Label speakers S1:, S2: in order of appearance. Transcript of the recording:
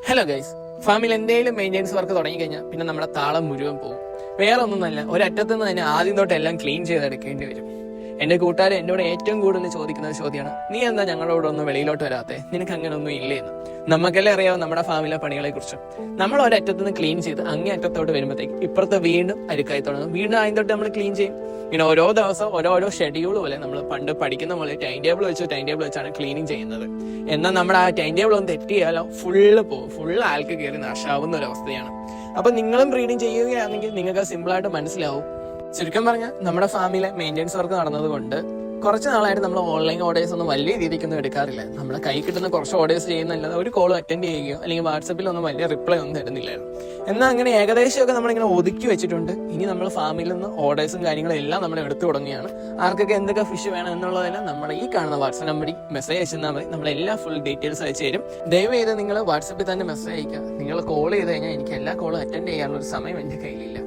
S1: Hello guys, ഫാമിൽ എന്തെങ്കിലും maintenance work തുടങ്ങിക്കഴിഞ്ഞാൽ പിന്നെ നമ്മുടെ താളം മുഴുവൻ പോകും. വേറെ ഒന്നുമല്ല, ഒരറ്റത്ത് നിന്ന് തന്നെ ആദ്യം തൊട്ട് എല്ലാം ക്ലീൻ ചെയ്തെടുക്കേണ്ടി വരും. എന്റെ കൂട്ടുകാർ എന്നോട് ഏറ്റവും കൂടുതൽ ചോദിക്കുന്ന ചോദ്യമാണ്, നീ എന്താ ഞങ്ങളോട് ഒന്ന് വെളിയിലോട്ട് വരാത്തെ, നിനക്ക് അങ്ങനെ ഒന്നും ഇല്ലേ എന്ന്. നമുക്കെല്ലാം അറിയാവും നമ്മുടെ ഫാമിലെ പണികളെ കുറിച്ച്. നമ്മൾ ഒരറ്റത്ത് നിന്ന് ക്ലീൻ ചെയ്ത് അങ്ങേ അറ്റത്തോട്ട് വരുമ്പോഴത്തേക്ക് ഇപ്പുറത്തെ വീണ്ടും അരുക്കായി തുടങ്ങും. വീണ്ടും ആദ്യം തൊട്ട് നമ്മൾ ക്ലീൻ ചെയ്യും. ഇങ്ങനെ ഓരോ ദിവസം ഓരോ ഷെഡ്യൂൾ പോലെ നമ്മൾ പണ്ട് പഠിക്കുന്ന പോലെ ടൈം ടേബിൾ വെച്ചാണ് ക്ലീനിങ് ചെയ്യുന്നത്. എന്നാൽ നമ്മുടെ ആ ടൈം ടേബിൾ ഒന്ന് തെറ്റിയാലോ ഫുള്ള് ആൾക്ക് കയറി നാശാവുന്ന ഒരു അവസ്ഥയാണ്. അപ്പൊ നിങ്ങളും റീഡിങ് ചെയ്യുകയാണെങ്കിൽ നിങ്ങൾക്ക് സിമ്പിളായിട്ട് മനസ്സിലാവും. ചുരുക്കം പറഞ്ഞാൽ നമ്മുടെ ഫാമിലെ മെയിൻ്റെനൻസ് വർക്ക് നടന്നതുകൊണ്ട് കുറച്ച് നാളായിട്ട് നമ്മൾ ഓൺലൈൻ ഓർഡേഴ്സ് ഒന്നും വലിയ രീതിക്കൊന്നും എടുക്കാറില്ല. നമ്മുടെ കൈ കിട്ടുന്ന കുറച്ച് ഓർഡേഴ്സ് ചെയ്യുന്നല്ലാതെ ഒരു കോൾ അറ്റൻഡ് ചെയ്യുകയോ അല്ലെങ്കിൽ വാട്സപ്പിൽ ഒന്നും വലിയ റിപ്ലൈ ഒന്നും തരുന്നില്ലായിരുന്നു. എന്നാൽ അങ്ങനെ ഏകദേശമൊക്കെ നമ്മളിങ്ങനെ ഒതുക്കി വെച്ചിട്ടുണ്ട്. ഇനി നമ്മൾ ഫാമിൽ നിന്ന് ഓർഡേഴ്സും കാര്യങ്ങളും എല്ലാം നമ്മൾ എടുത്തു തുടങ്ങിയാണ്. ആർക്കൊക്കെ എന്തൊക്കെ ഫിഷ് വേണം എന്നുള്ളതെല്ലാം നമ്മുടെ ഈ കാണുന്ന വാട്സ്ആപ്പ് നമ്പറിൽ മെസ്സേജ് അയച്ചാൽ മതി. നമ്മളെല്ലാ ഫുൾ ഡീറ്റെയിൽസ് അയച്ചു തരും. ദയവ് ചെയ്ത് നിങ്ങൾ വാട്സപ്പിൽ തന്നെ മെസ്സേജ് അയക്കുക. നിങ്ങൾ കോൾ ചെയ്ത് കഴിഞ്ഞാൽ എനിക്ക് എല്ലാ കോളും അറ്റൻഡ് ചെയ്യാനുള്ള ഒരു സമയം എൻ്റെ കയ്യിലില്ല.